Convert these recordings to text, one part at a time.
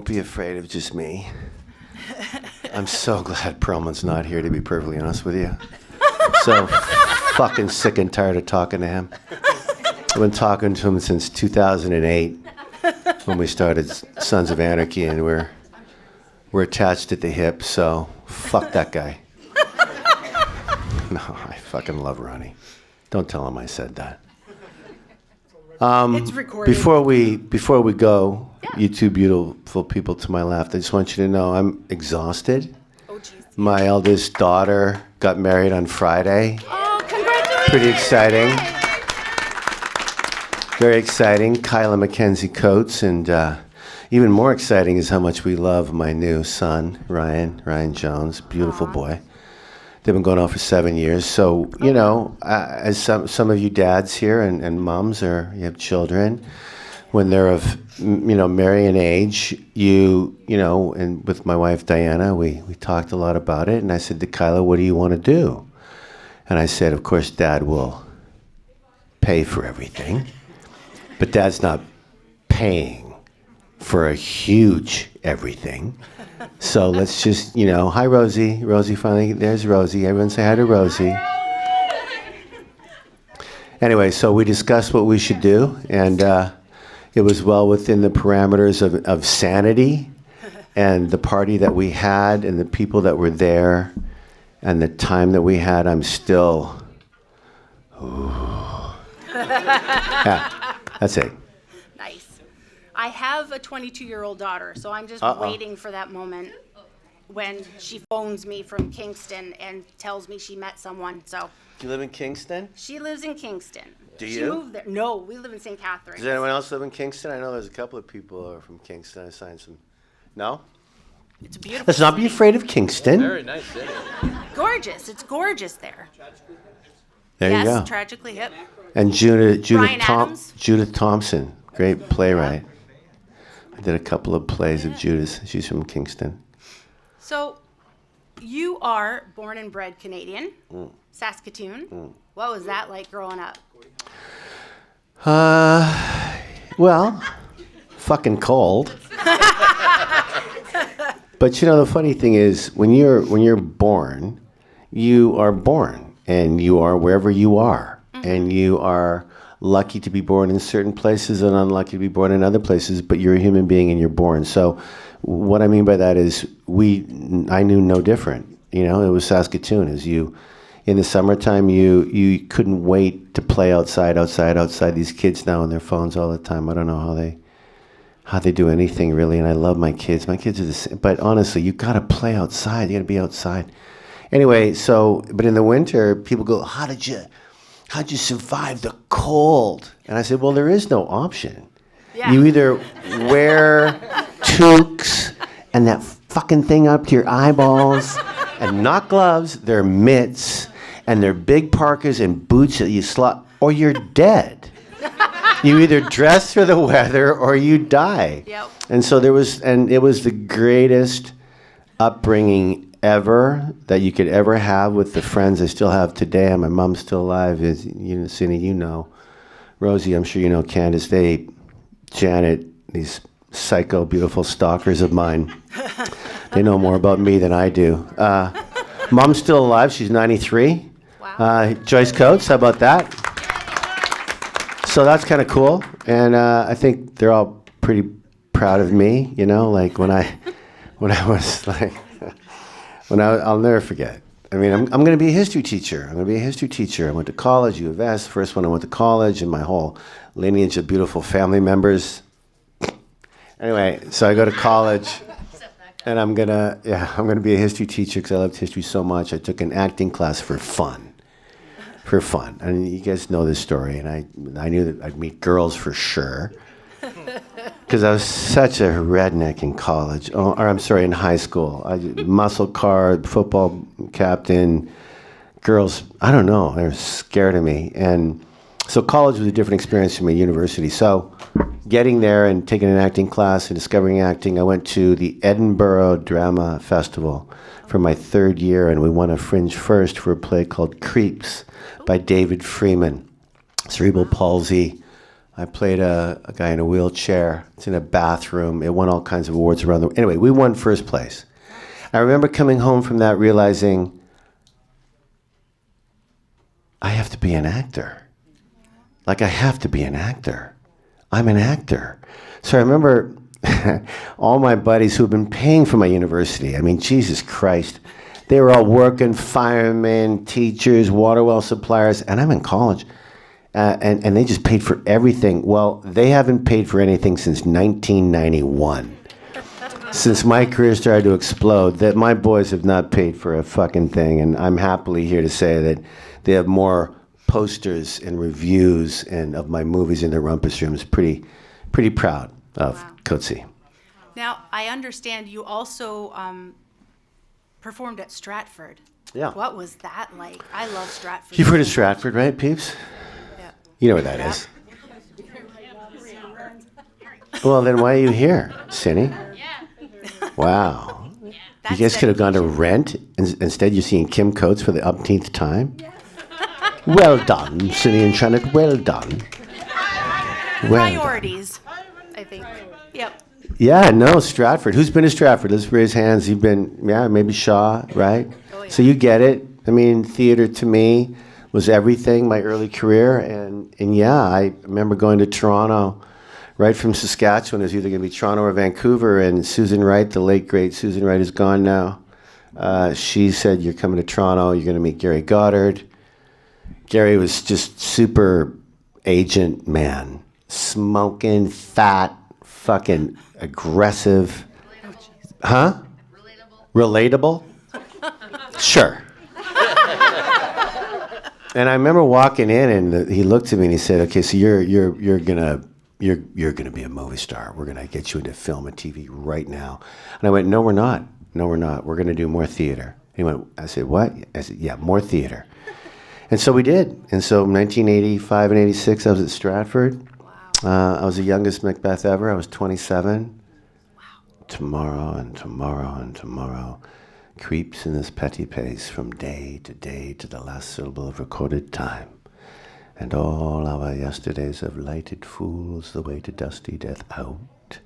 be afraid of just me. I'm so glad Perlman's not here, to be perfectly honest with you. So fucking sick and tired of talking to him. I've been talking to him since 2008 when we started Sons of Anarchy, and we're attached at the hip, so fuck that guy. No, I fucking love Ronnie. Don't tell him I said that. It's recorded. Before we go, you two beautiful people to my left, I just want you to know I'm exhausted. Oh, geez. My eldest daughter got married on Friday. Oh, congratulations. Pretty exciting. Very exciting. Kyla Mackenzie Coates. And even more exciting is how much we love my new son, Ryan Jones. Beautiful boy. They've been going on for 7 years. So, you know, as some of you dads here and moms, or you have children, when they're of, marrying age, you know, and with my wife Diana, we talked a lot about it. And I said to Kyla, what do you want to do? And I said, of course, Dad will pay for everything. But Dad's not paying for a huge everything. So let's just, hi, Rosie. Rosie finally, there's Rosie. Everyone say hi to Rosie. Anyway, so we discussed what we should do, and it was well within the parameters of sanity and the party that we had and the people that were there and the time that we had. I'm still, yeah, that's it. Nice. I have a 22-year-old daughter, so I'm just waiting for that moment when she phones me from Kingston and tells me she met someone. So. Do you live in Kingston? She lives in Kingston. Do She you? moved there. No, we live in St. Catharines. Does anyone else live in Kingston? I know there's a couple of people who are from Kingston. I signed some. No? It's a beautiful Let's not be city. afraid of Kingston. Very nice city. Gorgeous. It's gorgeous there. There yes, you go. Tragically hip. And Bryan Adams? Judith Thompson, great playwright. I did a couple of plays of Judith. She's from Kingston. So, you are born and bred Canadian, Saskatoon. What was that like growing up? Well, fucking cold. But the funny thing is, when you're born, you are born, and you are wherever you are, and you are lucky to be born in certain places and unlucky to be born in other places, but you're a human being and you're born. So what I mean by that is I knew no different. It was Saskatoon. In the summertime, you couldn't wait to play outside. These kids now on their phones all the time. I don't know how they do anything really, and I love my kids. My kids are the same, but honestly, you got to play outside. You got to be outside. Anyway, but in the winter, people go, how'd you survive the cold? And I said, well, there is no option. Yeah. You either wear toques and that fucking thing up to your eyeballs, and not gloves, they're mitts, and they're big parkas and boots that you slot, or you're dead. You either dress for the weather or you die. Yep. And so it was the greatest upbringing ever that you could ever have with the friends I still have today, and my mom's still alive. Cindy, Rosie, I'm sure you know Candace, Janet, these psycho beautiful stalkers of mine. They know more about me than I do. Mom's still alive. She's 93. Wow. Joyce Coates, how about that? So that's kind of cool, and I think they're all pretty proud of me. Like when I was like. I'll never forget. I mean, I'm going to be a history teacher. I went to college, U of S, first one I went to college, and my whole lineage of beautiful family members. Anyway, so I go to college, and I'm going to be a history teacher because I loved history so much. I took an acting class for fun. And you guys know this story, and I knew that I'd meet girls for sure. Because I was such a redneck in college, in high school. Muscle car, football captain, girls, I don't know, they were scared of me. And so college was a different experience from my university. So getting there and taking an acting class and discovering acting, I went to the Edinburgh Drama Festival for my third year, and we won a Fringe First for a play called Creeps by David Freeman. Cerebral palsy. I played a guy in a wheelchair. It's in a bathroom. It won all kinds of awards around the. Anyway, we won first place. I remember coming home from that realizing I have to be an actor. Like, I have to be an actor. I'm an actor. So I remember all my buddies who have been paying for my university. I mean, Jesus Christ. They were all working, firemen, teachers, water well suppliers, and I'm in college. And they just paid for everything. Well, they haven't paid for anything since 1991. Since my career started to explode, that my boys have not paid for a fucking thing. And I'm happily here to say that they have more posters and reviews and of my movies in their rumpus rooms. Pretty proud of Coetzee. Now, I understand you also performed at Stratford. Yeah. What was that like? I love Stratford. You've heard of Stratford, right, peeps? Yeah. You know where that is. Well, then why are you here, Cindy? Wow. You guys could have gone to Rent. Instead, you're seeing Kim Coates for the umpteenth time. Well done, Cindy and Janet. Well done. Priorities, I think. Yep. Yeah, no, Stratford. Who's been to Stratford? Let's raise hands. You've been, maybe Shaw, right? Oh, yeah. So you get it. I mean, theater to me was everything, my early career. And yeah, I remember going to Toronto right from Saskatchewan. It was either going to be Toronto or Vancouver. And Susan Wright, the late, great Susan Wright, is gone now. She said, you're coming to Toronto. You're going to meet Gary Goddard. Gary was just super agent man. Smoking, fat, fucking aggressive. Huh? Relatable? Sure. And I remember walking in, and he looked at me and he said, "Okay, so you're gonna be a movie star. We're gonna get you into film and TV right now." And I went, "No, we're not. No, we're not. We're gonna do more theater." He went, I said, "What?" I said, "Yeah, more theater." And so we did. And so in 1985 and 86, I was at Stratford. I was the youngest Macbeth ever. I was 27. Wow. Tomorrow and tomorrow and tomorrow creeps in this petty pace from day to the last syllable of recorded time. And all our yesterdays have lighted fools the way to dusty death. Out,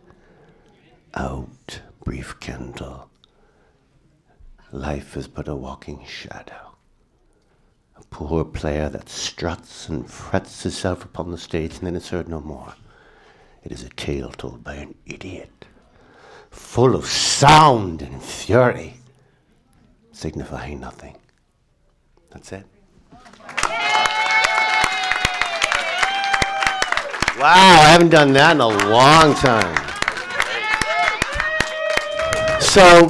out, brief candle. Life is but a walking shadow. A poor player that struts and frets himself upon the stage and then is heard no more. It is a tale told by an idiot, full of sound and fury, signifying nothing. That's it. Wow, I haven't done that in a long time. So,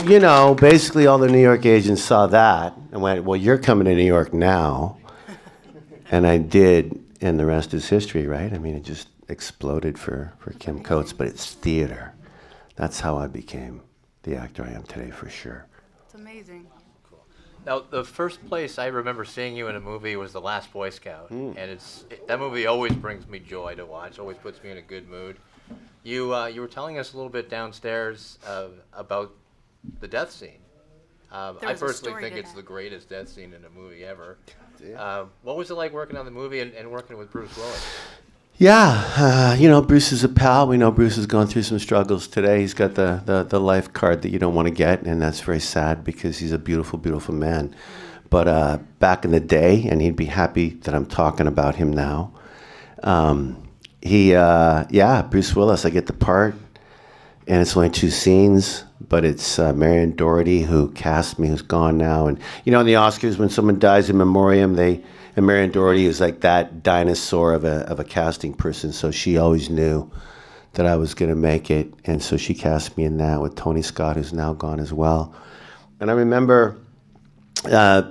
basically all the New York agents saw that and went, well, you're coming to New York now. And I did, and the rest is history, right? I mean, it just exploded for Kim Coates, but it's theater. That's how I became the actor I am today, for sure. It's amazing. Cool. Now, the first place I remember seeing you in a movie was The Last Boy Scout. And that movie always brings me joy to watch, always puts me in a good mood. You were telling us a little bit downstairs about the death scene. I personally think it's the greatest death scene in a movie ever. What was it like working on the movie and working with Bruce Willis? Yeah, Bruce is a pal. We know Bruce has gone through some struggles today. He's got the life card that you don't want to get, and that's very sad because he's a beautiful, beautiful man. But back in the day, and he'd be happy that I'm talking about him now, Bruce Willis, I get the part, and it's only 2 scenes, but it's Marion Doherty who cast me, who's gone now. And, in the Oscars, when someone dies in memoriam, and Marion Doherty is like that dinosaur of a casting person, so she always knew that I was going to make it, and so she cast me in that with Tony Scott, who's now gone as well. And I remember, I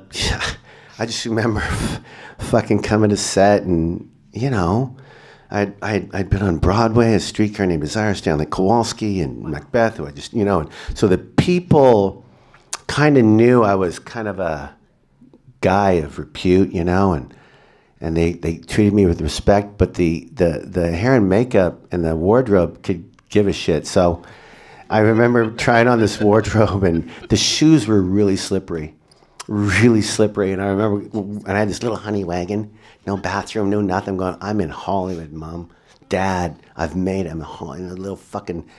just remember fucking coming to set, and, I'd been on Broadway as Streetcar Named Desire, Stanley Kowalski, and Macbeth, who I just, and so the people kind of knew I was kind of a guy of repute, and they treated me with respect, but the hair and makeup and the wardrobe could give a shit. So I remember trying on this wardrobe, and the shoes were really slippery. And I remember, and I had this little honey wagon, no bathroom, no nothing. I'm going, I'm in Hollywood, Mom. dad. I've made him in a little fucking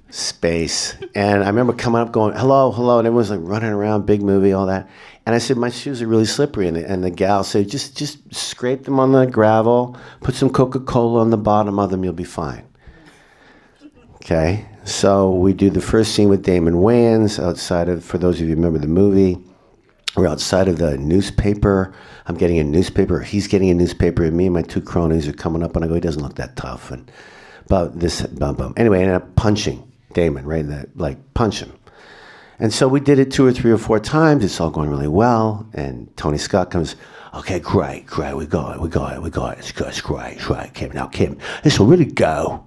space. And I remember coming up going, hello, hello. And everyone's like running around, big movie, all that. And I said, my shoes are really slippery. And the gal said, just scrape them on the gravel, put some Coca-Cola on the bottom of them, you'll be fine. Okay, so we do the first scene with Damon Wayans outside of, for those of you who remember the movie, we're outside of the newspaper. I'm getting a newspaper, he's getting a newspaper, and me and my two cronies are coming up, and I go, he doesn't look that tough. And about this, bum. Anyway, I ended up punching Damon, right in the, like, punch him. And so we did it 2 or 3 or 4 times. It's all going really well. And Tony Scott comes, okay, great, we got it. It's great. Kim, now Kim, this will really go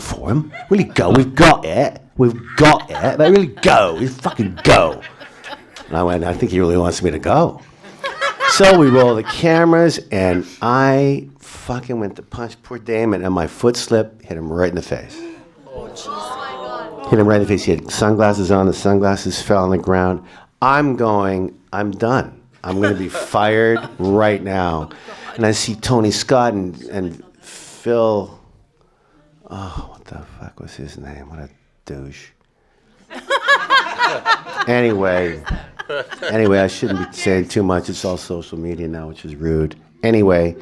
for him. Really go. We've got it. But really go. We fucking go. And I went, I think he really wants me to go. So we roll the cameras, and I fucking went to punch poor Damon, and my foot slipped, hit him right in the face. Hit him right in the face. He had sunglasses on. The sunglasses fell on the ground. I'm done. I'm going to be fired right now. And I see Tony Scott and Phil. Oh, what the fuck was his name? What a douche. Anyway, I shouldn't be saying too much. It's all social media now, which is rude. Anyway,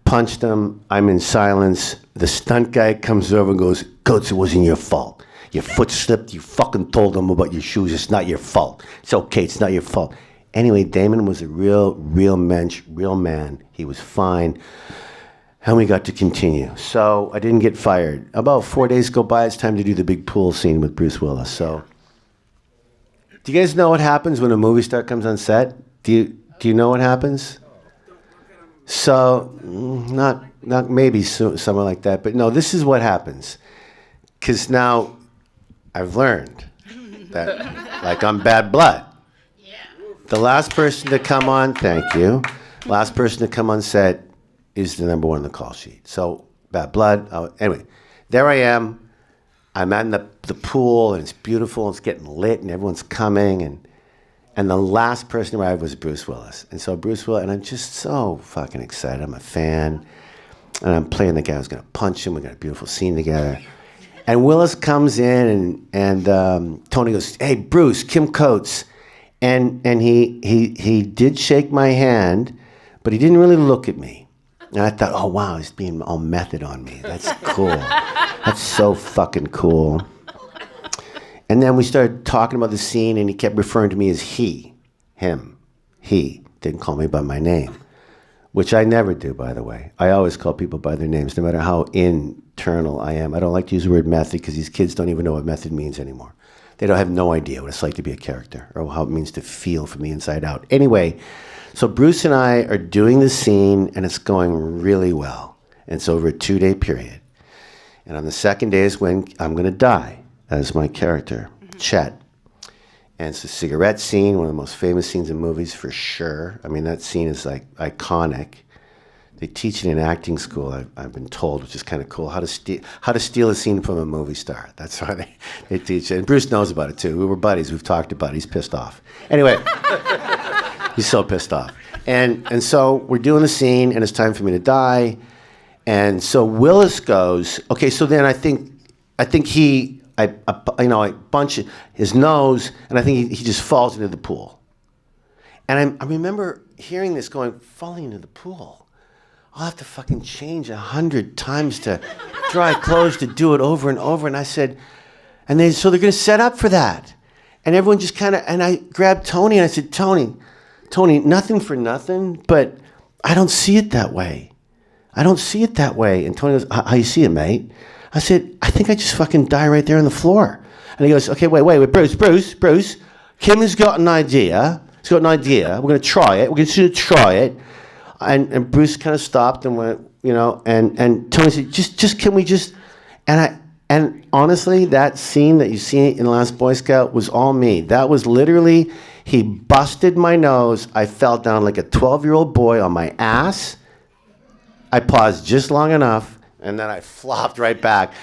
punched him. I'm in silence. The stunt guy comes over and goes, Coates, it wasn't your fault. Your foot slipped. You fucking told him about your shoes. It's not your fault. It's okay. It's not your fault. Anyway, Damon was a real mensch, real man. He was fine. And we got to continue. So I didn't get fired. About 4 days go by. It's time to do the big pool scene with Bruce Willis. So do you guys know what happens when a movie star comes on set? Do you know what happens? So not maybe somewhere like that. But no, this is what happens. Because now I've learned that, like, I'm bad blood. The last person to come on, thank you. Last person to come on set is the number 1 on the call sheet. So bad blood. Anyway, there I am. I'm at the pool, and it's beautiful. It's getting lit, and everyone's coming. And the last person to arrive was Bruce Willis. And so Bruce Willis, and I'm just so fucking excited. I'm a fan. And I'm playing the guy who's going to punch him. We got a beautiful scene together. And Willis comes in, and Tony goes, hey, Bruce, Kim Coates. And he did shake my hand, but he didn't really look at me. And I thought, oh, wow, he's being all method on me. That's cool. That's so fucking cool. And then we started talking about the scene, and he kept referring to me as he, him, he. Didn't call me by my name, which I never do, by the way. I always call people by their names, no matter how internal I am. I don't like to use the word method because these kids don't even know what method means anymore. They don't have no idea what it's like to be a character or how it means to feel from the inside out. Anyway, so Bruce and I are doing the scene, and it's going really well. And it's over a 2-day period. And on the second day is when I'm going to die as my character, Chet. And it's a cigarette scene, one of the most famous scenes in movies for sure. I mean, that scene is like iconic. They teach it in acting school, I've been told, which is kind of cool, how to steal a scene from a movie star. That's why they teach it. And Bruce knows about it too. We were buddies. We've talked about it. He's pissed off. Anyway, he's so pissed off. And so we're doing the scene, and it's time for me to die. And so Willis goes, okay, so then I think I bunch his nose, and I think he just falls into the pool. And I remember hearing this going, falling into the pool. I'll have to fucking change 100 times to dry clothes to do it over and over. And I said, so they're going to set up for that. And everyone just kind of, and I grabbed Tony and I said, Tony, nothing for nothing, but I don't see it that way. And Tony goes, how you see it, mate? I said, I think I just fucking die right there on the floor. And he goes, okay, wait, Bruce, Kim has got an idea. We're going to try it. We're going to try it. And Bruce kind of stopped and went, and Tony said, just can we just, and honestly, that scene that you see in The Last Boy Scout was all me. That was literally, he busted my nose. I fell down like a 12-year-old boy on my ass. I paused just long enough, and then I flopped right back.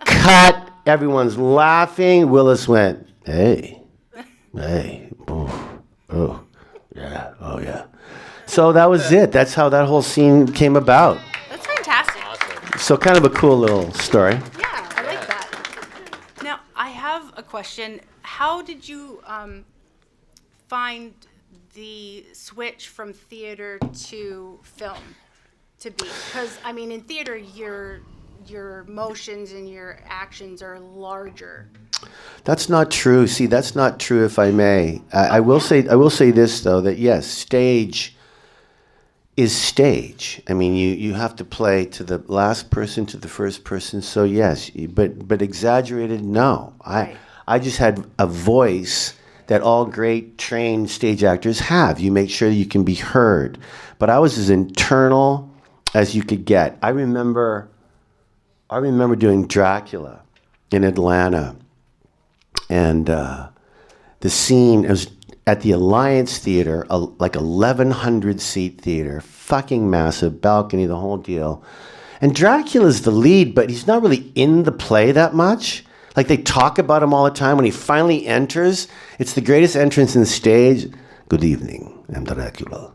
Cut. Everyone's laughing. Willis went, hey, oh, yeah. So that was it. That's how that whole scene came about. That's fantastic. Awesome. So kind of a cool little story. Yeah, I like that. Now, I have a question. How did you find the switch from theater to film to be? Because, I mean, in theater, your motions and your actions are larger. That's not true. See, that's not true, if I may. I will say this, though, that yes, stage is stage. I mean, you have to play to the last person, to the first person. So yes, but exaggerated, no. Right. I just had a voice that all great trained stage actors have. You make sure you can be heard. But I was as internal as you could get. I remember doing Dracula in Atlanta, and the scene, it was at the Alliance Theater, like 1,100 seat theater, fucking massive, balcony, the whole deal. And Dracula's the lead, but he's not really in the play that much. Like, they talk about him all the time. When he finally enters, it's the greatest entrance in the stage. Good evening, I'm Dracula.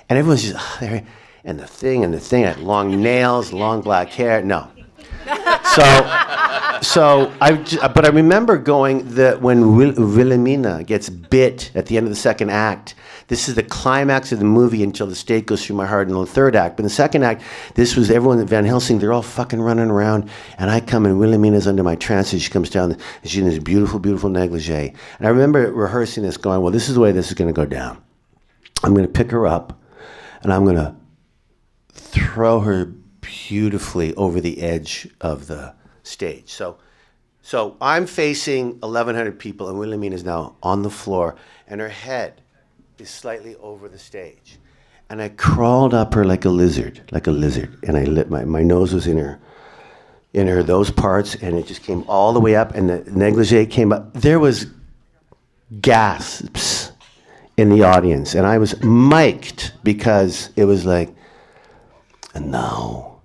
And everyone's just there, and the thing, had long nails, long black hair. No. But I remember going that when Wilhelmina gets bit at the end of the second act, this is the climax of the movie until the stake goes through my heart in the third act. But in the second act, this was everyone at Van Helsing, they're all fucking running around, and I come and Wilhelmina's under my trance, and she comes down, and she's in this beautiful, beautiful negligee. And I remember rehearsing this, going, well, this is the way this is going to go down. I'm going to pick her up, and I'm going to throw her beautifully over the edge of the stage. So I'm facing 1,100 people, and Wilhelmina is now on the floor, and her head is slightly over the stage. And I crawled up her like a lizard, and I lit my nose was in her those parts, and it just came all the way up, and the negligee came up. There was gasps in the audience, and I was mic'd because it was like, and now,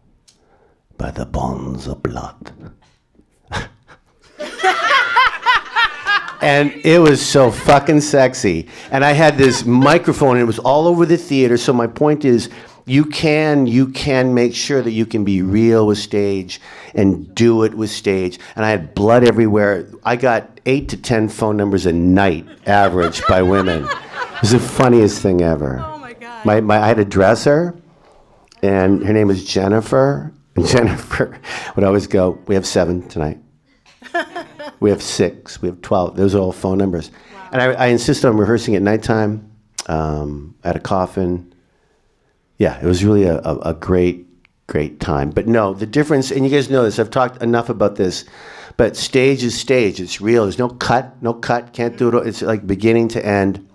by the bonds of blood. And it was so fucking sexy. And I had this microphone, and it was all over the theater. So my point is, you can make sure that you can be real with stage and do it with stage. And I had blood everywhere. I got 8 to 10 phone numbers a night, average, by women. It was the funniest thing ever. Oh my God. I had a dresser, and her name was Jennifer. And Jennifer would always go, we have 7 tonight. We have 6, we have 12. Those are all phone numbers. Wow. And I insisted on rehearsing at nighttime, at a coffin. Yeah, it was really a great, great time. But no, the difference, and you guys know this, I've talked enough about this, but stage is stage. It's real. There's no cut, can't do it. It's like beginning to end.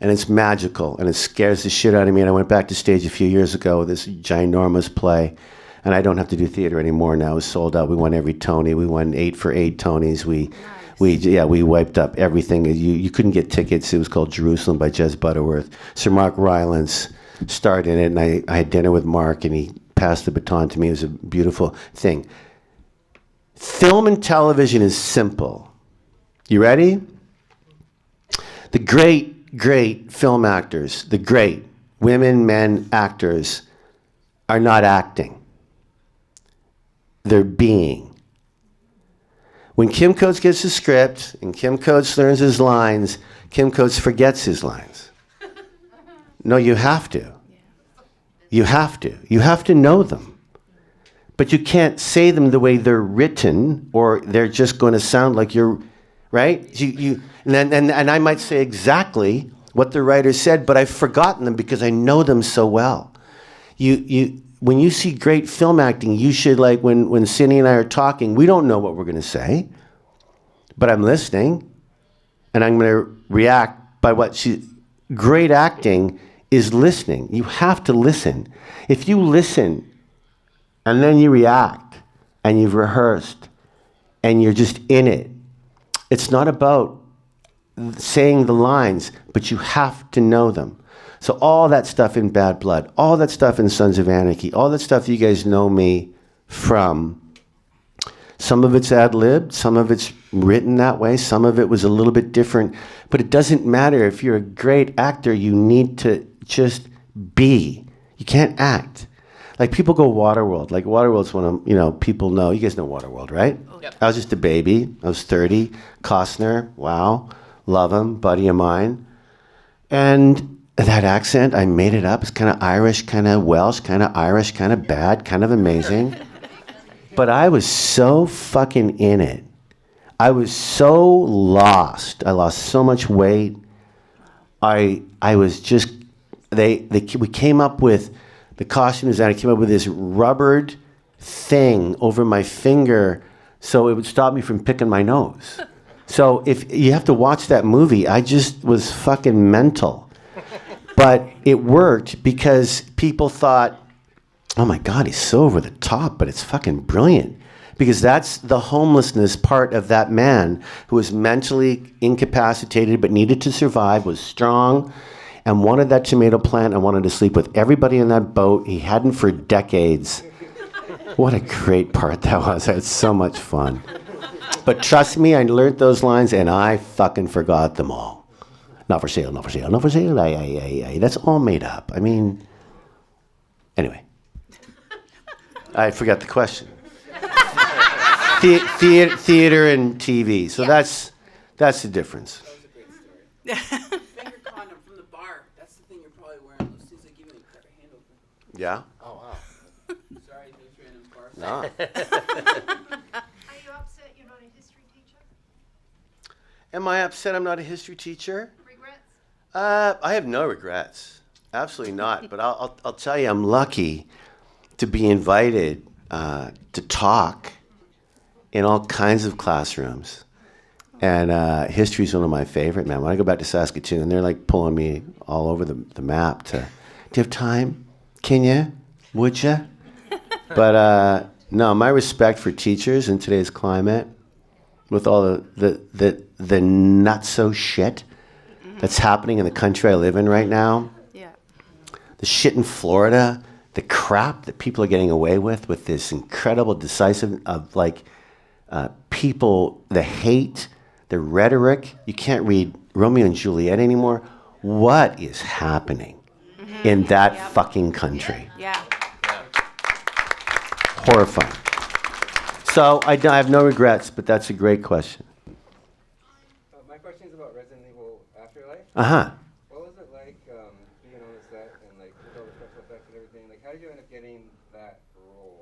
And it's magical, and it scares the shit out of me. And I went back to stage a few years ago with this ginormous play. And I don't have to do theater anymore now. It's sold out. We won every Tony. We won 8 for 8 Tonys. We wiped up everything. You couldn't get tickets. It was called Jerusalem by Jez Butterworth. Sir Mark Rylance starred in it, and I had dinner with Mark, and he passed the baton to me. It was a beautiful thing. Film and television is simple. You ready? The great film actors, the great women, men actors are not acting. They're being. When Kim Coates gets the script and Kim Coates learns his lines, Kim Coates forgets his lines. No, you have to. You have to. You have to know them. But you can't say them the way they're written, or they're just going to sound like you're, right? And I might say exactly what the writer said, but I've forgotten them because I know them so well. When you see great film acting, you should, like when Cindy and I are talking, we don't know what we're going to say, but I'm listening, and I'm going to react by what great acting is listening. You have to listen. If you listen, and then you react, and you've rehearsed, and you're just in it, it's not about saying the lines, but you have to know them. So all that stuff in Bad Blood, all that stuff in Sons of Anarchy, all that stuff you guys know me from, some of it's ad-libbed, some of it's written that way, some of it was a little bit different, but it doesn't matter. If you're a great actor, you need to just be. You can't act. Like people go Waterworld. Like Waterworld's one of, people know. You guys know Waterworld, right? Yep. I was just a baby. I was 30. Costner, wow. Love him, buddy of mine. And that accent, I made it up. It's kind of Irish, kind of Welsh, kind of Irish, kind of bad, kind of amazing. But I was so fucking in it. I was so lost. I lost so much weight. I was just, we came up with, the costume designer came up with this rubbered thing over my finger so it would stop me from picking my nose. So if you have to watch that movie, I just was fucking mental. But it worked because people thought, oh my God, he's so over the top, but it's fucking brilliant. Because that's the homelessness part of that man who was mentally incapacitated but needed to survive, was strong, and wanted that tomato plant and wanted to sleep with everybody in that boat. He hadn't for decades. What a great part that was. I had so much fun. But trust me, I learned those lines and I fucking forgot them all. Not for sale, not for sale, not for sale. That's all made up. I mean, anyway. I forgot the question. Theater and TV. So that's the difference. That was a great story. Finger condom from the bar. That's the thing you're probably wearing. Those things that give you a hand open. Yeah? Oh, wow. Sorry, those random bar. No. Are you upset you're not a history teacher? Am I upset I'm not a history teacher? Regrets? I have no regrets. Absolutely not. But I'll tell you, I'm lucky to be invited to talk in all kinds of classrooms. And history is one of my favorite, man. When I go back to Saskatoon, they're like pulling me all over the map to, do you have time? Can you? Would you? But no, my respect for teachers in today's climate, with all the not-so shit that's happening in the country I live in right now, Yeah. the shit in Florida, the crap that people are getting away with this incredible decisive of people, the hate, the rhetoric. You can't read Romeo and Juliet anymore. What is happening in that fucking country? Yeah. Horrifying. So I have no regrets, but that's a great question. My question is about Resident Evil Afterlife. Uh-huh. What was it like being on the set and with all the special effects and everything? How did you end up getting that role?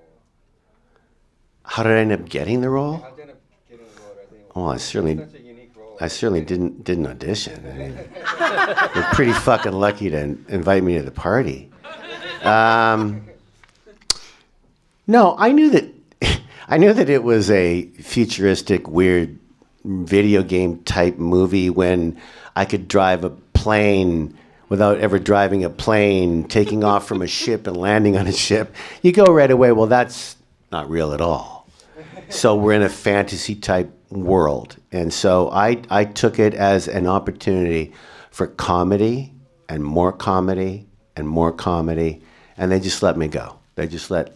How did I end up getting the role? How did you end up getting the role of Resident Evil? Oh, I certainly, It's such a unique role. I certainly didn't audition. I mean, you're pretty fucking lucky to invite me to the party. No, I knew that it was a futuristic, weird video game type movie when I could drive a plane without ever driving a plane, taking off from a ship and landing on a ship. You go right away, well, that's not real at all. So we're in a fantasy type world. And so I took it as an opportunity for comedy and more comedy and more comedy. And they just let me go. They just let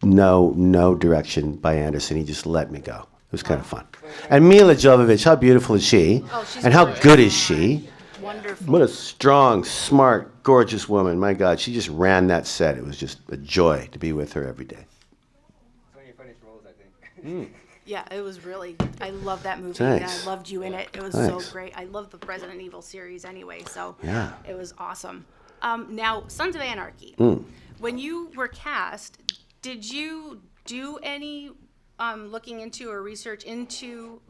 no direction by Anderson. He just let me go. It was kind of fun. And Mila Jovovich, how beautiful is she? Oh, she's and how gorgeous. good is she? Wonderful. What a strong, smart, gorgeous woman. My God, she just ran that set. It was just a joy to be with her every day. It's one of your funniest roles, I think. Yeah, it was really, I love that movie. Thanks. And I loved you in it. It was Thanks. so great. I love the Resident Evil series anyway, so Yeah. it was awesome. Now, Sons of Anarchy. When you were cast, did you do any looking into or research into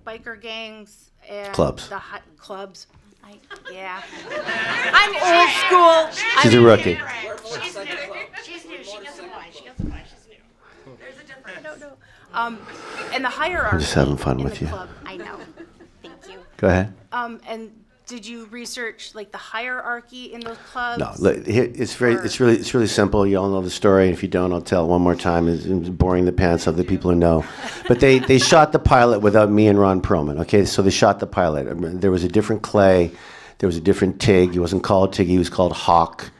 biker gangs and Clubs. the clubs? Yeah. I'm old school. She's a rookie. She's new. She's new. She doesn't lie. She doesn't lie. She's new. There's a difference. I don't know. And the hierarchy. I'm just having fun in with the you. Club. I know. Thank you. Go ahead. And did you research the hierarchy in those clubs? No, look, it's really simple. You all know the story. And if you don't, I'll tell it one more time. It's boring the pants off the people who know. But they shot the pilot without me and Ron Perlman. Okay, so they shot the pilot. There was a different Clay. There was a different Tig. He wasn't called Tig. He was called Hawk.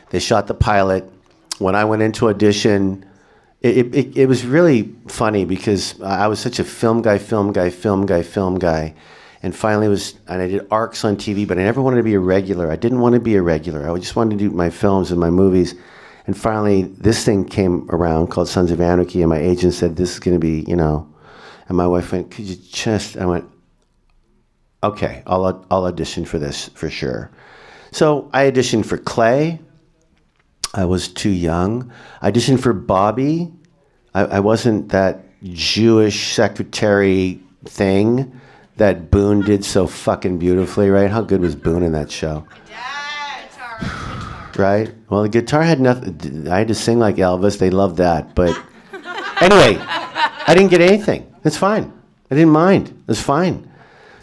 They shot the pilot. When I went into audition, it was really funny because I was such a film guy. And finally and I did arcs on TV, but I never wanted to be a regular. I didn't want to be a regular. I just wanted to do my films and my movies. And finally, this thing came around called Sons of Anarchy, and my agent said, this is going to be, and my wife went, could you just, I went, okay, I'll audition for this for sure. So I auditioned for Clay. I was too young. I auditioned for Bobby. I wasn't that Jewish secretary thing that Boone did so fucking beautifully, right? How good was Boone in that show? Right? Well, the guitar had nothing. I had to sing like Elvis. They loved that. But anyway, I didn't get anything. It's fine. I didn't mind. It was fine.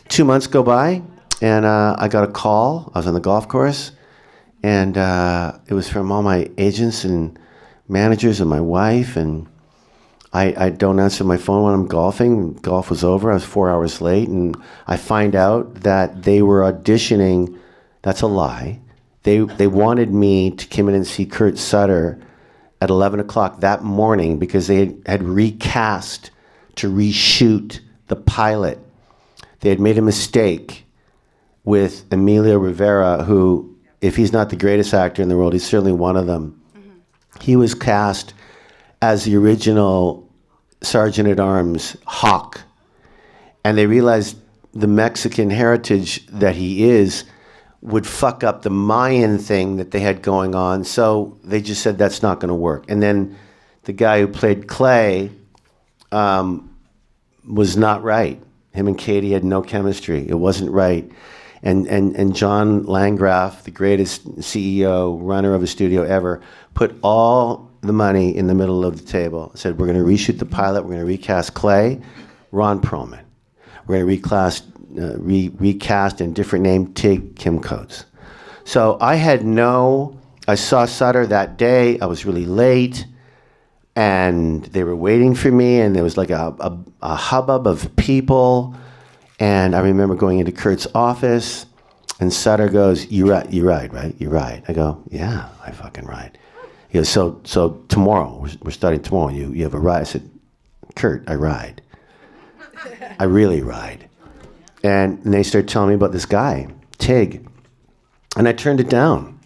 2 months go by, and I got a call. I was on the golf course, and it was from all my agents and managers and my wife. And I don't answer my phone when I'm golfing. Golf was over. I was 4 hours late, and I find out that they were auditioning. That's a lie. They wanted me to come in and see Kurt Sutter at 11 o'clock that morning because they had recast to reshoot the pilot. They had made a mistake with Emilio Rivera, who, if he's not the greatest actor in the world, he's certainly one of them. Mm-hmm. He was cast as the original Sergeant-at-Arms Hawk. And they realized the Mexican heritage that he is would fuck up the Mayan thing that they had going on. So they just said, that's not going to work. And then the guy who played Clay was not right. Him and Katie had no chemistry. It wasn't right. And John Landgraf, the greatest CEO, runner of a studio ever, put all the money in the middle of the table. Said, we're going to reshoot the pilot. We're going to recast Clay, Ron Perlman. We're going to recast in different name, Tig Kim Coates. So I saw Sutter that day. I was really late, and they were waiting for me, and there was like a hubbub of people. And I remember going into Kurt's office, and Sutter goes, you ride, right? You ride. I go, yeah, I fucking ride. He goes, so tomorrow, we're starting tomorrow, you have a ride. I said, Kurt, I ride. I really ride. And they started telling me about this guy, Tig. And I turned it down.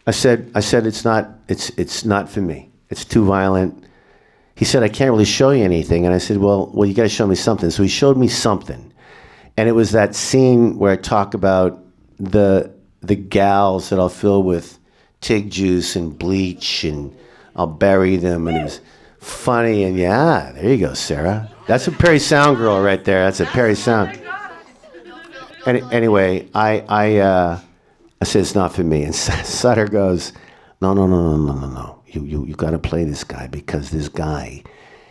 I said it's not for me. It's too violent. He said, I can't really show you anything. And I said, well, you got to show me something. So he showed me something. And it was that scene where I talk about the gals that I'll fill with Tig juice and bleach, and I'll bury them. And it was funny. And yeah, there you go, Sarah. That's a Perry Sound girl right there. That's a Perry Sound. Anyway, I said, it's not for me. And Sutter goes, no. You got to play this guy, because this guy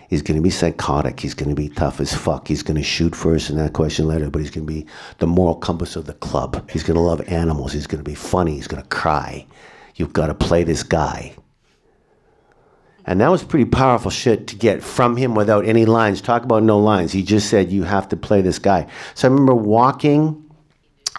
is going to be psychotic. He's going to be tough as fuck. He's going to shoot first and that question later, but he's going to be the moral compass of the club. He's going to love animals. He's going to be funny. He's going to cry. You've got to play this guy. And that was pretty powerful shit to get from him without any lines. Talk about no lines. He just said, you have to play this guy. So I remember walking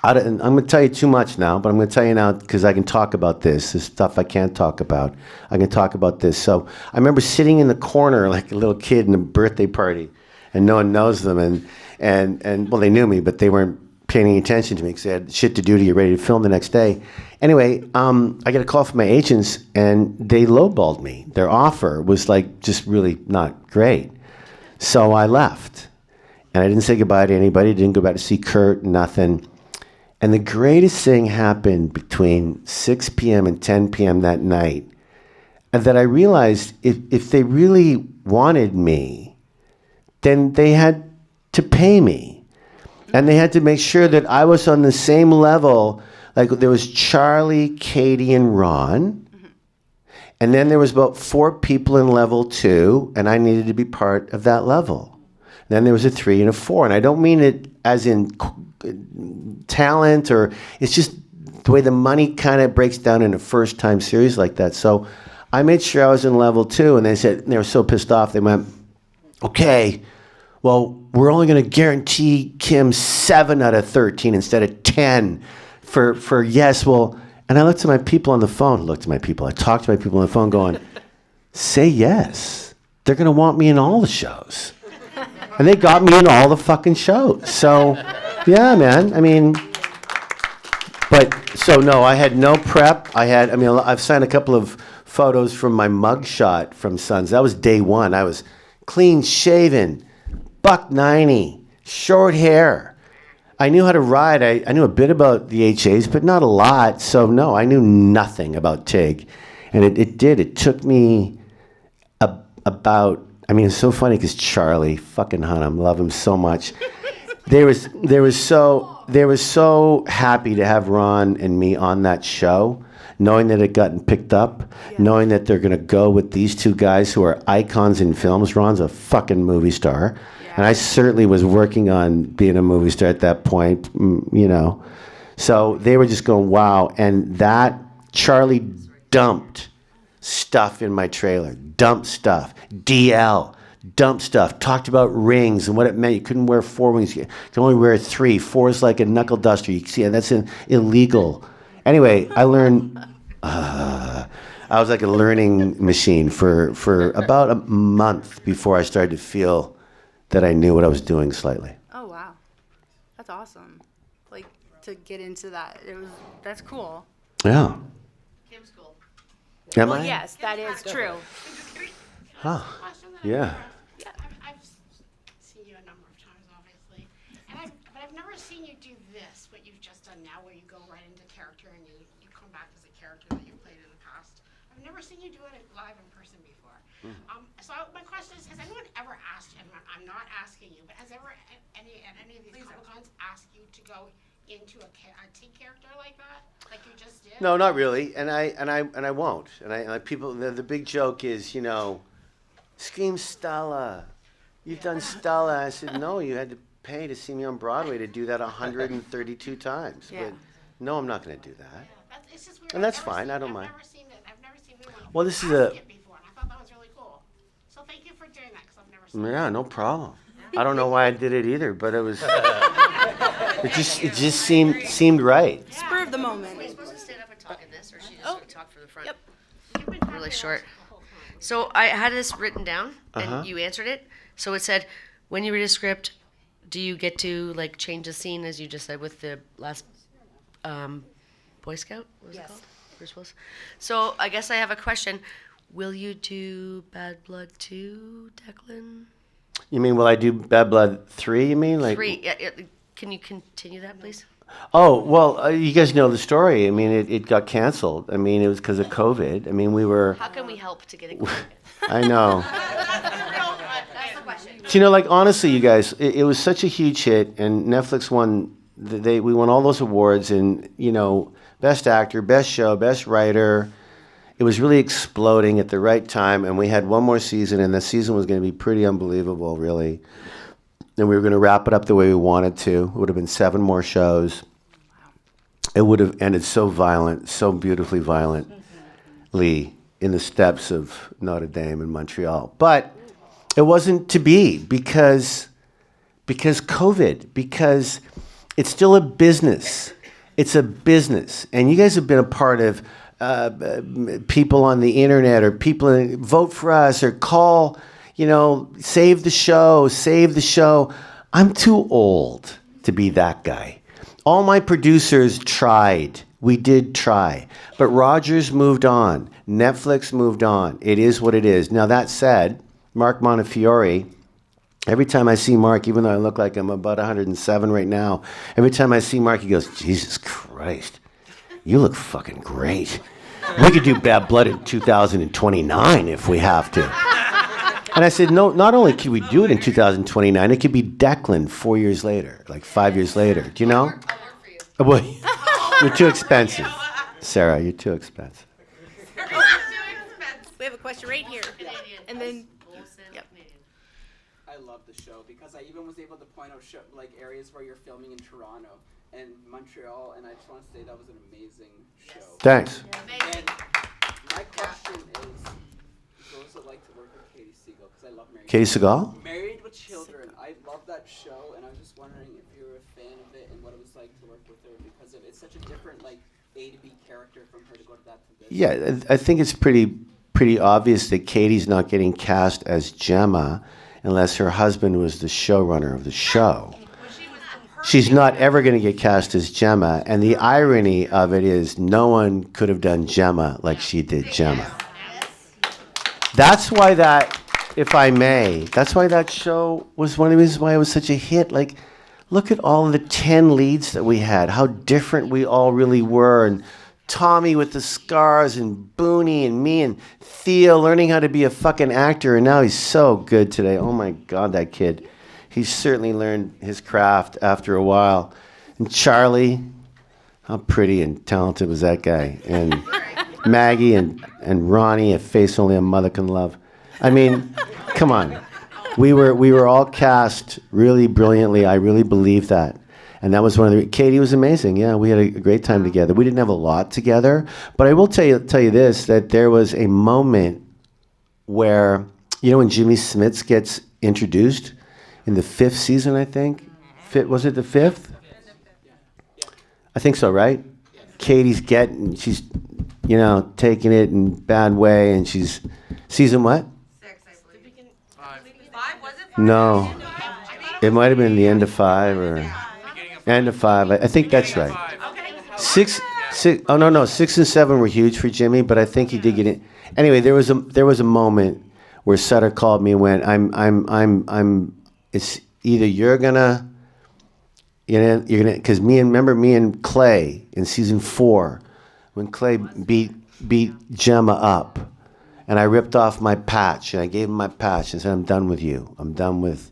out of, and I'm going to tell you too much now, but I'm going to tell you now because I can talk about this. This stuff I can't talk about. I can talk about this. So I remember sitting in the corner like a little kid in a birthday party, and no one knows them. And well, they knew me, but they weren't paying any attention to me because they had shit to do to get ready to film the next day. Anyway, I get a call from my agents, and they lowballed me. Their offer was like just really not great. So I left, and I didn't say goodbye to anybody. Didn't go back to see Kurt, nothing. And the greatest thing happened between 6 p.m. and 10 p.m. that night, and that I realized if they really wanted me, then they had to pay me. And they had to make sure that I was on the same level. Like there was Charlie, Katie, and Ron. Mm-hmm. And then there was about 4 people in level 2, and I needed to be part of that level. Then there was a 3 and a 4. And I don't mean it as in talent, or it's just the way the money kind of breaks down in a first-time series like that. So I made sure I was in level 2, and they were so pissed off. They went, okay, well, we're only going to guarantee Kim 7 out of 13 instead of 10 for yes. Well, and I looked at my people on the phone. I talked to my people on the phone going, say yes. They're going to want me in all the shows. And they got me in all the fucking shows. So, yeah, man. I mean, but so no, I had no prep. I've signed a couple of photos from my mugshot from Sons. That was day one. I was clean shaven, $1.90, short hair. I knew how to ride. I knew a bit about the HAs, but not a lot. So no, I knew nothing about TIG. And it took me about, I mean, it's so funny because Charlie, fucking Hunnam, love him so much. They were so happy to have Ron and me on that show, knowing that it gotten picked up, knowing that they're going to go with these two guys who are icons in films. Ron's a fucking movie star. And I certainly was working on being a movie star at that point, you know. So they were just going, wow. And that, Charlie dumped stuff in my trailer, dumped stuff. DL, dumped stuff, talked about rings and what it meant. You couldn't wear 4 rings. You could only wear 3. 4 is like a knuckle duster. You see, that's illegal. Anyway, I learned, I was like a learning machine for about a month before I started to feel that I knew what I was doing slightly. Oh, wow. That's awesome. Like, to get into that. That's cool. Yeah. Kim's cool. Am Well, I? yes, that is true. Huh. Yeah. I've seen you a number of times, obviously, but I've never seen you do this, what you've just done now, where you go right into character and you come back as a character that you played in the past. I've never seen you do it live in person before. So my question is, has anyone ever asked you, and I'm not asking you, but has ever any of these Comic-Cons asked you to go into a T character like that, like you just did? No, not really, and I won't. And people, the big joke is, you know, Scream Stella. You've done Stella. I said, no, you had to pay to see me on Broadway to do that 132 times. Yeah. But no, I'm not going to do that. Yeah, it's just weird. And that's fine. I don't I've mind. never seen it. I've never seen anyone Well, this is ask a- it before, and I thought that was really cool. So thank you for doing that, because I've never seen it. Yeah, no problem. I don't know why I did it either, but it was. It just seemed right. Spur of the moment. Are you supposed to stand up and talk in this, or should you just Oh. sort of talk from the front? Yep. You've been talking Really about short. this the whole time. So I had this written down, and Uh-huh. you answered it. So it said, when you read a script, do you get to like change the scene, as you just said with the last Boy Scout? What was it Yes. called? Bruce Willis. So I guess I have a question. Will you do Bad Blood 2, Declan? You mean, will I do Bad Blood 3, you mean? Like 3. Can you continue that, please? Oh, well, you guys know the story. I mean, it got canceled. I mean, it was because of COVID. I mean, we were... How can we help to get it? I know. That's the question. Do you know, like, honestly, you guys, it was such a huge hit, and Netflix won, we won all those awards, and, you know, Best Actor, Best Show, Best Writer. It was really exploding at the right time, and we had one more season, and the season was going to be pretty unbelievable, really. And we were going to wrap it up the way we wanted to. It would have been 7 more shows. It would have ended so violent, so beautifully violently in the steps of Notre Dame in Montreal. But it wasn't to be because COVID, because it's still a business. It's a business. And you guys have been a part of people on the internet, or people vote for us, or call, you know, save the show, save the show. I'm too old to be that guy. All my producers tried. We did try. But Rogers moved on. Netflix moved on. It is what it is. Now, that said, Mark Montefiore, every time I see Mark, even though I look like I'm about 107 right now, every time I see Mark, he goes, Jesus Christ, you look fucking great. We could do Bad Blood in 2029 if we have to. And I said, no, not only could we do it in 2029, it could be Declan 4 years later, like 5 years later. Do you know? I'll work for you. Well, you're too expensive. Sarah, you're too expensive. We have a question right here. And then, yep. I love the show because I even was able to point out like areas where you're filming in Toronto and Montreal, and I just want to say that was an amazing show. Thanks. And my question is, what was it like to work with Katie Siegel? Because I love Katie Seagal? Married with Children. I love that show, and I was just wondering if you were a fan of it and what it was like to work with her, because it's such a different like A to B character from her to go to that to this. Yeah, I think it's pretty obvious that Katie's not getting cast as Gemma unless her husband was the showrunner of the show. She's not ever going to get cast as Gemma, and the irony of it is no one could have done Gemma like she did Gemma. That's why that, if I may, that's why that show was one of the reasons why it was such a hit. Like, look at all of the 10 leads that we had, how different we all really were. And Tommy with the scars, and Booney, and me, and Theo learning how to be a fucking actor. And now he's so good today. Oh my God, that kid. He's certainly learned his craft after a while. And Charlie, how pretty and talented was that guy? And Maggie and Ronnie, a face only a mother can love. I mean, come on. We were all cast really brilliantly. I really believe that. And that was one of the... Katie was amazing. Yeah, we had a great time together. We didn't have a lot together. But I will tell you this, that there was a moment where, you know, when Jimmy Smits gets introduced in the 5th season, I think? Was it the 5th? I think so, right? Katie's she's, you know, taking it in a bad way, and she's... Season what? 6, I believe. 5, was it? No. It might have been the end of 5 or... End of 5. I think that's right. 6. Oh no. 6 and 7 were huge for Jimmy, but I think he did get in. Anyway, there was a moment where Sutter called me and went, "I'm. It's either you're gonna, because remember me and Clay in season 4, when Clay beat Gemma up, and I ripped off my patch and I gave him my patch and said, I'm done with you. I'm done with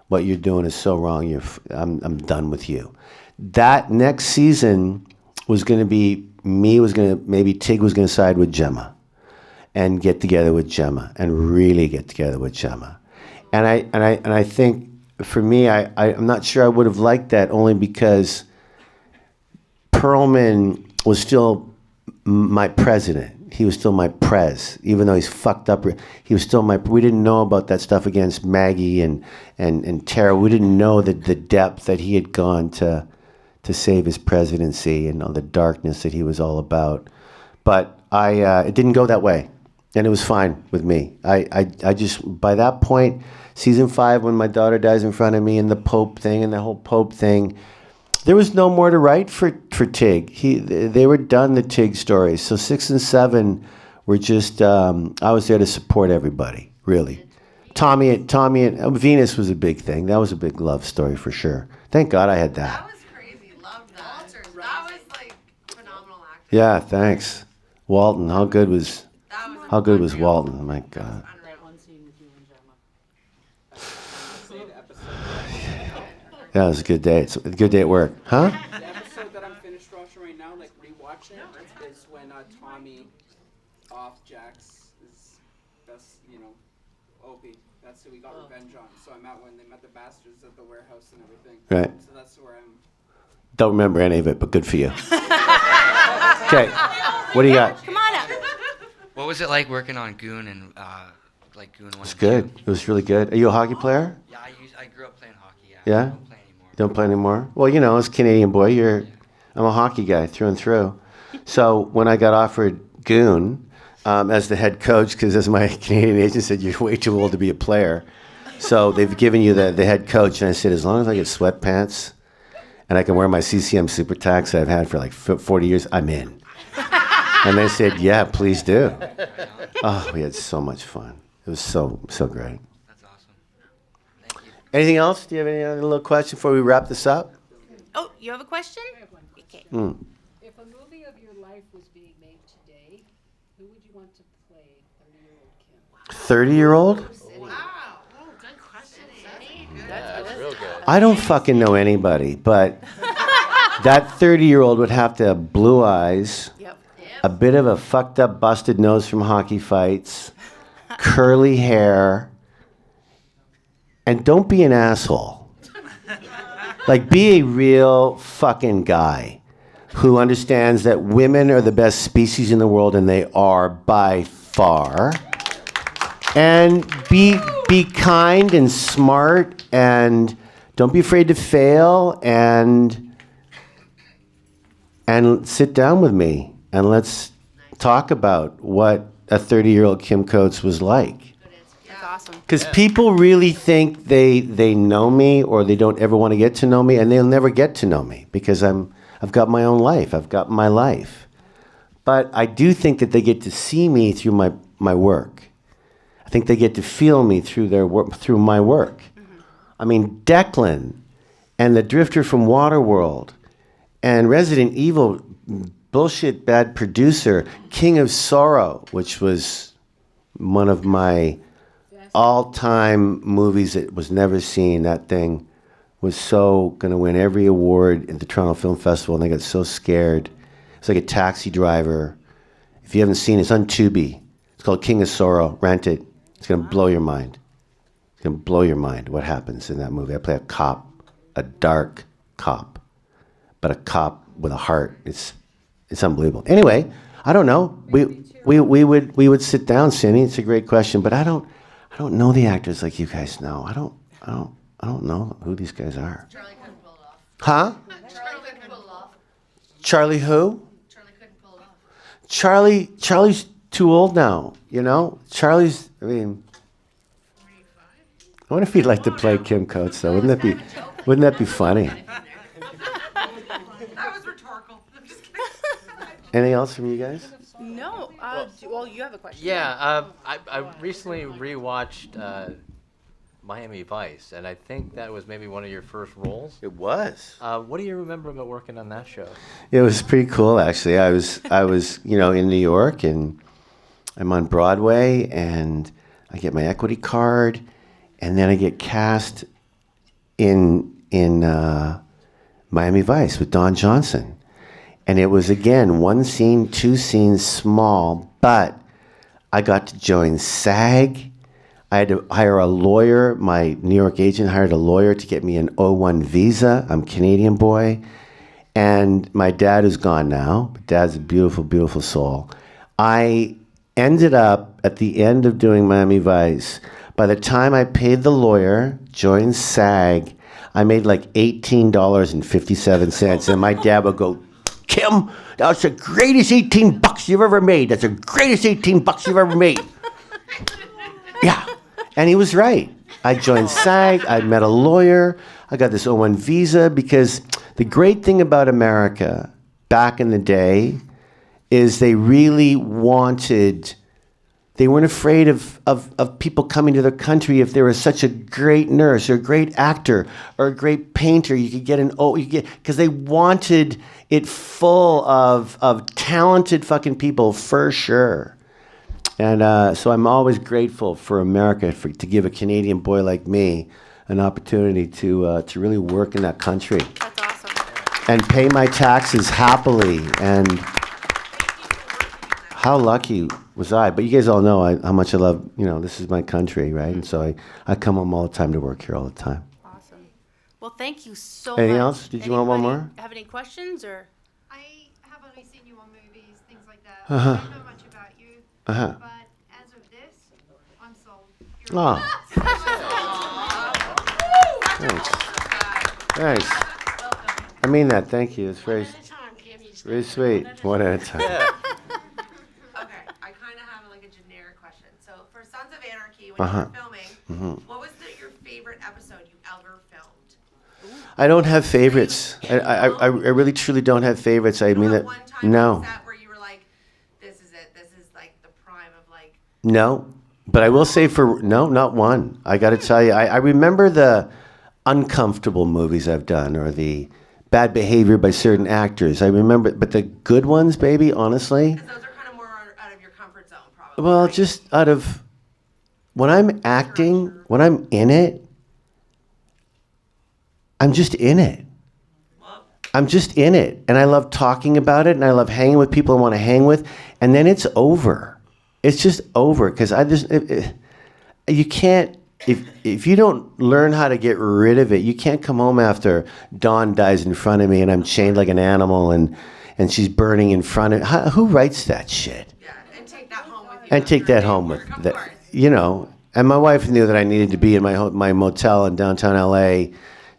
what you're doing is so wrong. I'm done with you." That next season was going to be maybe Tig was going to side with Gemma and get together with Gemma and really get together with Gemma. And I think for me, I'm not sure I would have liked that, only because Perlman was still my president. He was still my prez, even though he's fucked up. He was still we didn't know about that stuff against Maggie and Tara. We didn't know the depth that he had gone to save his presidency and all the darkness that he was all about. But it didn't go that way, and it was fine with me. I just, by that point, season 5, when my daughter dies in front of me, and the Pope thing and the whole Pope thing, there was no more to write for Tig. They were done, the Tig stories. So 6 and 7 were just, I was there to support everybody, really. Tommy and Venus was a big thing. That was a big love story for sure. Thank God I had that. That was crazy. Loved that. That was like phenomenal acting. Yeah, thanks. Walton, how good was Walton? Oh my God. Yeah, it was a good day. It's a good day at work. Huh? The episode that I'm finished watching right now, like rewatching it, is when Tommy off Jack's best, Opie. That's who he got revenge on. So I'm at when they met the bastards at the warehouse and everything. Right. So that's where I'm. Don't remember any of it, but good for you. Okay, what do you got? Come on up. What was it like working on Goon and Goon 1 It's good. It was really good. Are you a hockey player? Yeah, I grew up playing hockey. Yeah? I don't play anymore. Don't play anymore? Well, as a Canadian boy, I'm a hockey guy through and through. So when I got offered Goon as the head coach, because as my Canadian agent said, you're way too old to be a player. So they've given you the head coach, and I said, as long as I get sweatpants and I can wear my CCM Super Tax that I've had for like 40 years, I'm in. And they said, yeah, please do. Oh, we had so much fun. It was so great. That's awesome. Thank you. Anything else? Do you have any other little question before we wrap this up? Oh, you have a question? Okay. If a movie of your life was being made today, who would you want to play 30-year-old Kim? 30-year-old? Wow. Oh, good question, Eddie. That's real good. I don't fucking know anybody, but that 30-year-old would have to have blue eyes, Yep. a bit of a fucked up, busted nose from hockey fights, curly hair, and don't be an asshole. Like, be a real fucking guy who understands that women are the best species in the world, and they are by far. And be kind and smart, and don't be afraid to fail, and sit down with me, and let's talk about what a 30-year-old Kim Coates was like. That's awesome. Because people really think they know me, or they don't ever want to get to know me, and they'll never get to know me because I've got my own life. I've got my life. But I do think that they get to see me through my work. I think they get to feel me through their work, through my work. I mean, Declan and the Drifter from Waterworld and Resident Evil, bullshit bad producer, King of Sorrow, which was one of my all-time movies that was never seen. That thing was so going to win every award at the Toronto Film Festival, and I got so scared. It's like a taxi driver. If you haven't seen it, it's on Tubi. It's called King of Sorrow. Rent it. It's going to blow your mind. It's going to blow your mind what happens in that movie. I play a cop, a dark cop, but a cop with a heart. It's unbelievable. Anyway, I don't know. We would sit down, Cindy. It's a great question, but I don't know the actors like you guys know. I don't know who these guys are. Charlie couldn't pull it off. Huh? Charlie couldn't pull it off. Charlie who? Charlie couldn't pull it off. Charlie's too old now, you know? Charlie's, I mean, I wonder if he'd like to play Kim Coates, though. Wouldn't that be funny? That was rhetorical. I'm just kidding. Anything else from you guys? No. Well, you have a question. Yeah, I recently rewatched Miami Vice, and I think that was maybe one of your first roles. It was. What do you remember about working on that show? It was pretty cool, actually. I was, in New York, and I'm on Broadway, and I get my equity card, and then I get cast in Miami Vice with Don Johnson. And it was, again, one scene, two scenes, small, but I got to join SAG. I had to hire a lawyer. My New York agent hired a lawyer to get me an O1 visa. I'm a Canadian boy. And my dad is gone now. Dad's a beautiful, beautiful soul. I ended up, at the end of doing Miami Vice, by the time I paid the lawyer, joined SAG, I made like $18.57. And my dad would go, Kim, that's the greatest $18 you've ever made. That's the greatest $18 you've ever made. Yeah. And he was right. I joined SAG. I met a lawyer. I got this O1 visa because the great thing about America back in the day is they really wanted, they weren't afraid of people coming to their country if they were such a great nurse or a great actor or a great painter. You could get because they wanted it full of talented fucking people for sure. And so I'm always grateful for America to give a Canadian boy like me an opportunity to really work in that country. That's awesome. And pay my taxes happily. And how lucky was I? But you guys all know how much I love, this is my country, right? And so I come home all the time to work here all the time. Awesome. Well, thank you so Anything much. else? Did you want one more? Have any questions or? I have only seen you on movies, things like that. Uh-huh. I don't know much about you, Uh-huh. but as of this, I'm sold. Oh. Thanks. I mean that. Thank you. It's very, One at a time, Kim. You just very gotta sweet. do One at a time. Okay, I kind of have like a generic question. So for Sons of Anarchy, when Uh-huh. you were filming, what was your favorite episode you ever filmed? I don't have favorites. I really truly don't have favorites. I mean that. One time No. on set where you were like, this is it. This is like the prime of like. No. But I will say no, not one. I got to tell you, I remember the uncomfortable movies I've done or the bad behavior by certain actors. I remember, but the good ones, baby, honestly. Because those are kind of more out of your comfort zone, probably. Well, right? just out of, when I'm acting, when I'm in it, I'm just in it. I'm just in it. And I love talking about it, and I love hanging with people I want to hang with, and then it's over. It's just over, because you can't, if you don't learn how to get rid of it, you can't come home after Dawn dies in front of me and I'm chained like an animal and she's burning in front of, who writes that shit? Yeah, and take that home with you. And take that home with, and my wife knew that I needed to be in my motel in downtown LA.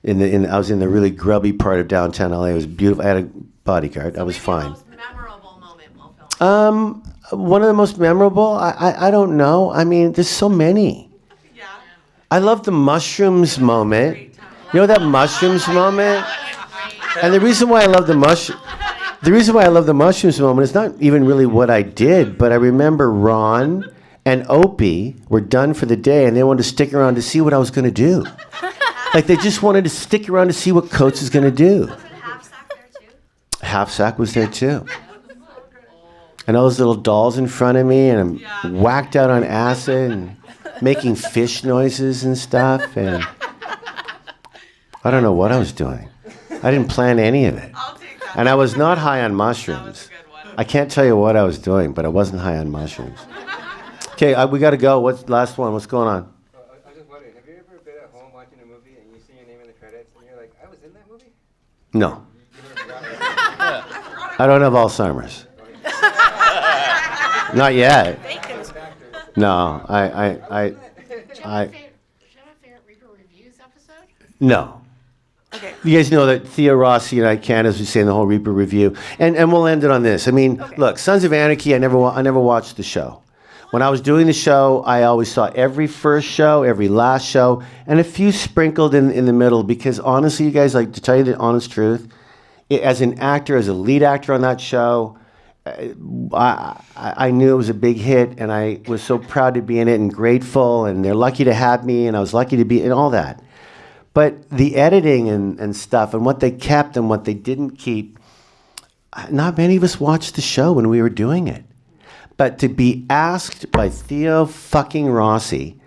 I was in the really grubby part of downtown LA. It was beautiful. I had a bodyguard. I was fine. Most memorable moment while filming. One of the most memorable? I don't know. I mean, there's so many. Yeah. I love the mushrooms moment. You know that mushrooms moment? And the reason why I love the mushrooms moment is not even really what I did, but I remember Ron and Opie were done for the day, and they wanted to stick around to see what I was going to do. Like, they just wanted to stick around to see what Coates was going to do. Was it Half Sack there too? Half Sack was there too. And all those little dolls in front of me, and I'm whacked out on acid and making fish noises and stuff. And I don't know what I was doing. I didn't plan any of it. I'll take that. And I was not high on mushrooms. I can't tell you what I was doing, but I wasn't high on mushrooms. Okay, we got to go. What's last one? What's going on? I was just wondering, have you ever been at home watching a movie and you see your name in the credits and you're like, I was in that movie? No. You never forgot it? I don't have Alzheimer's. Not yet. No, I Do you have a favorite Reaper Reviews episode? no. Okay. You guys know that Thea Rossi and I, Candace, was saying the whole Reaper review, and we'll end it on this. I mean, look, Sons of Anarchy. I never watched the show. When I was doing the show, I always saw every first show, every last show, and a few sprinkled in the middle. Because honestly, you guys, like, to tell you the honest truth, as an actor, as a lead actor on that show, I knew it was a big hit, and I was so proud to be in it and grateful, and they're lucky to have me, and I was lucky to be in all that. But the editing and stuff, and what they kept and what they didn't keep, not many of us watched the show when we were doing it. But to be asked by Theo fucking Rossi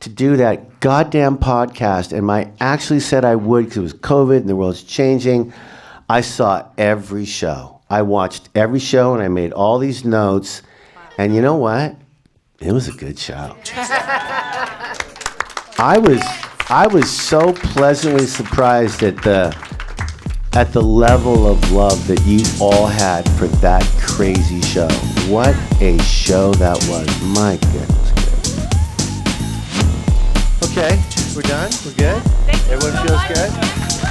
to do that goddamn podcast, and I actually said I would because it was COVID and the world's changing, I saw every show. I watched every show, and I made all these notes. And you know what? It was a good show. I was so pleasantly surprised at the level of love that you all had for that crazy show. What a show that was. My goodness gracious. Okay, we're done? We're good? Thank you Everyone so feels much. good?